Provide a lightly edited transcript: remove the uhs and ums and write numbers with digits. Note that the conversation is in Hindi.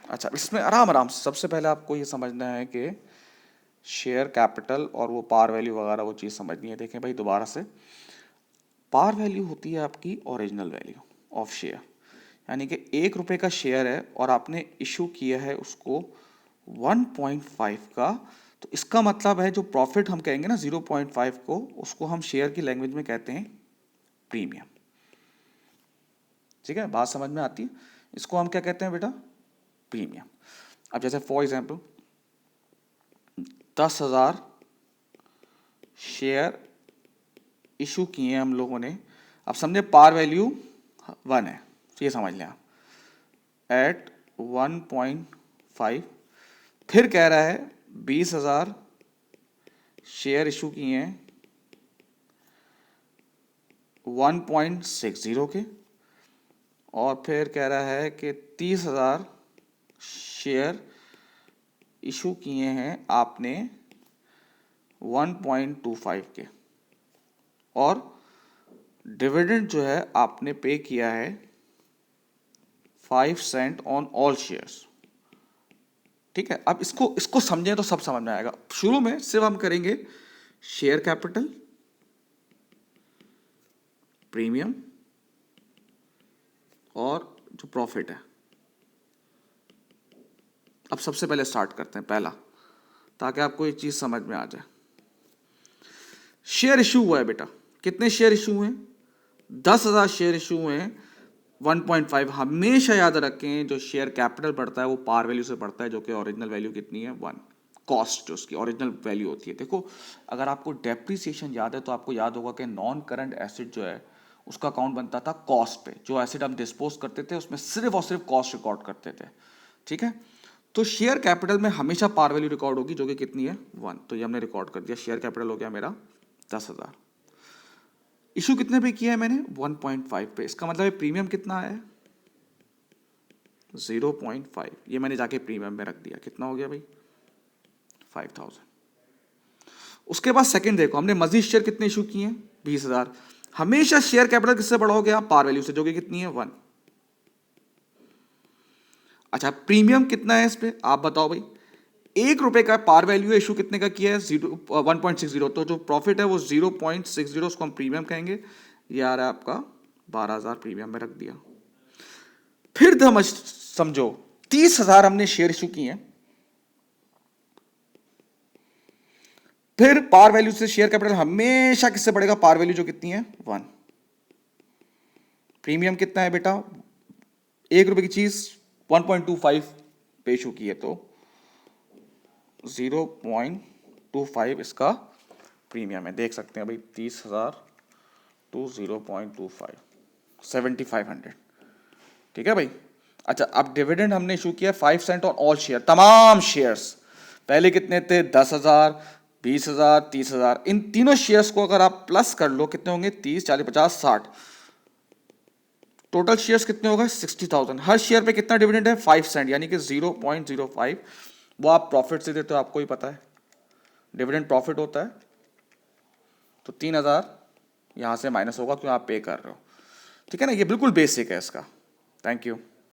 अच्छा, इसमें आराम आराम से सबसे पहले आपको ये समझना है कि शेयर कैपिटल और वो पार वैल्यू वगैरह वो चीज़ समझनी है। देखें भाई दोबारा से, पार वैल्यू होती है आपकी ओरिजिनल वैल्यू ऑफ शेयर, यानी कि 1 रुपये का शेयर है और आपने इशू किया है उसको 1.5 का, तो इसका मतलब है जो प्रॉफिट हम कहेंगे ना 0.5 को, उसको हम शेयर की लैंग्वेज में कहते हैं प्रीमियम। ठीक है, बात समझ में आती है? इसको हम क्या कहते हैं बेटा? प्रीमियम। अब जैसे फॉर एग्जाम्पल 10,000 शेयर इशू किए हैं हम लोगों ने, अब समझे पार वैल्यू 1 है, तो ये समझ लें आप, एट 1.5। फिर कह रहा है 20,000 शेयर इशू किए हैं 1.60 के, और फिर कह रहा है कि 30,000 शेयर इशू किए हैं आपने 1.25 के, और डिविडेंड जो है आपने पे किया है 5 सेंट ऑन ऑल शेयर्स। ठीक है, अब इसको इसको समझें तो सब समझ में आएगा। शुरू में सिर्फ हम करेंगे शेयर कैपिटल, प्रीमियम और जो प्रॉफिट है। अब सबसे पहले स्टार्ट करते हैं पहला, ताकि आपको ये चीज समझ में आ जाए। शेयर इशू हुआ है बेटा, कितने शेयर इशू हुए? 10,000 शेयर इशू हुए हैं 1.5। हमेशा याद रखें जो शेयर कैपिटल बढ़ता है वो पार वैल्यू से बढ़ता है, जो कि ओरिजिनल वैल्यू कितनी है? 1। कॉस्ट जो उसकी ओरिजिनल वैल्यू होती है। देखो, अगर आपको डेप्रिसिएशन याद है तो आपको याद होगा कि नॉन करंट एसेट जो है उसका अकाउंट बनता था कॉस्ट पे। जो एसेट हम डिस्पोज करते थे उसमें सिर्फ और सिर्फ कॉस्ट रिकॉर्ड करते थे। ठीक है, तो शेयर कैपिटल में हमेशा पार वैल्यू रिकॉर्ड होगी, जो कि कितनी है? 1। तो ये हमने रिकॉर्ड कर दिया, शेयर कैपिटल हो गया मेरा 10,000। इशू कितने पे किया है मैंने? 1.5 पे। इसका मतलब प्रीमियम कितना है? 0.5। ये मैंने जाके प्रीमियम में रख दिया। कितना हो गया भाई? 5,000। उसके बाद सेकंड देखो, हमने मजीद शेयर कितने इशू किए हैं? 20,000। हमेशा शेयर कैपिटल किससे बड़ा हो गया? पार वैल्यू से, जो कि कितनी है? 1। अच्छा, प्रीमियम कितना है इस पे आप बताओ भाई? 1 रुपए का पार वैल्यू इशू कितने का किया है? 1.60। तो जो प्रॉफिट है वो 0.60, उसको हम प्रीमियम कहेंगे। ये आ रहा है आपका 12,000, प्रीमियम में रख दिया। फिर समझो 30,000 हमने शेयर इशू किए हैं, फिर पार वैल्यू से शेयर कैपिटल हमेशा किससे बढ़ेगा? पार वैल्यू, जो कितनी है? 1। प्रीमियम कितना है बेटा? 1 रुपए की चीज 1.25 पे इशू की है, तो 0.25 इसका प्रीमियम है। देख सकते हैं भाई, 30,000 टू 0.25, 7,500। ठीक है भाई। अच्छा, अब डिविडेंड हमने इशू किया 5 सेंट ऑन ऑल शेयर, तमाम शेयर्स। पहले कितने थे? 10,000, 20,000, 30,000। इन तीनों शेयर्स को अगर आप प्लस कर लो, कितने होंगे? 30, 40, 50, 60। टोटल शेयर्स कितने होगा? 60,000। हर शेयर पे कितना डिविडेंड है? 5 सेंट, यानी कि 0.05। वो आप प्रॉफिट से देते हो, आपको ही पता है डिविडेंड प्रॉफिट होता है, तो 3,000 यहां से माइनस होगा क्यों आप पे कर रहे हो। ठीक है ना, ये बिल्कुल बेसिक है इसका। Thank you.